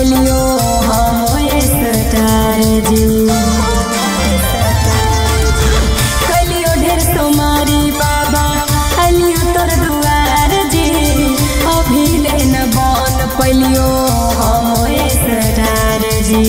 Palaeo हम star जी कैलियो ढेर सोमारी बाबा अलियो तोर दुआर जी अभी ले न बन पैलियो हम स्टार जी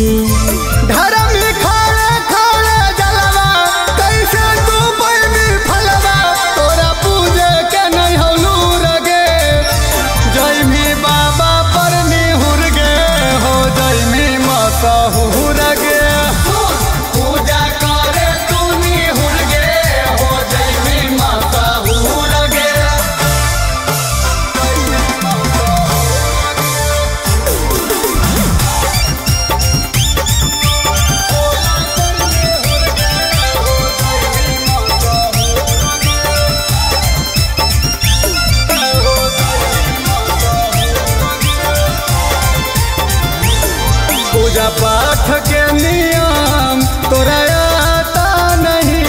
पूजा पाठ के नियम तोरा आता नहीं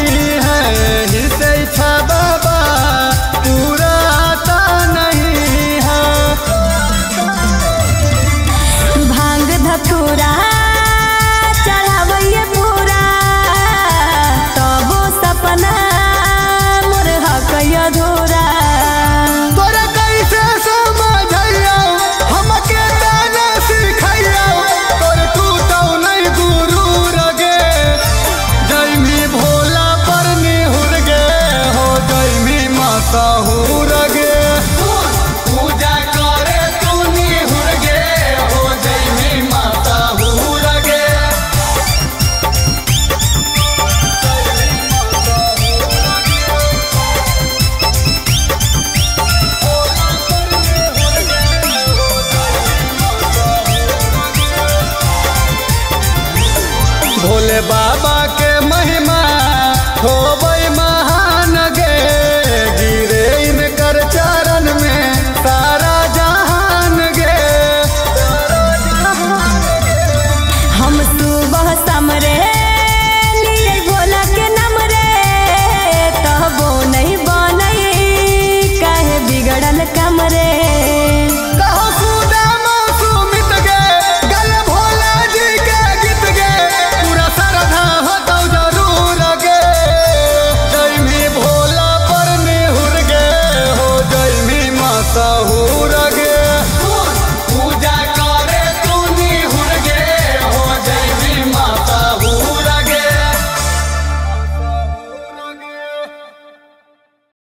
है, इसे इच्छा बाबा पूरा आता नहीं है। भांग धतूरा चढ़ावैये पूरा तबो सपना मोर हकय अधूरा तोरा कैसे समझैया हमके ताना सिखैया तोर टूटौ नहीं गुरु रगे जैमी भोला पर निहुर गे हो जैमी माता हुर गे पूजा करे तू निहुर गे हो जैमी माता हुर गे। भोले बाबा के महिमा होबै महान गे गिरे इनकर चरण में सारा जहान गे। हम सुबह समरे लिए भोला के नाम रे तबो नहीं बनई काहे बिगड़ल कमरे कहो सुदामा सुमित गे गल भोला जी के गीत गे पूरा श्रद्धा होतौ जरूर गे जैमी भोला पर निहुर गे हो जैमी माता हुर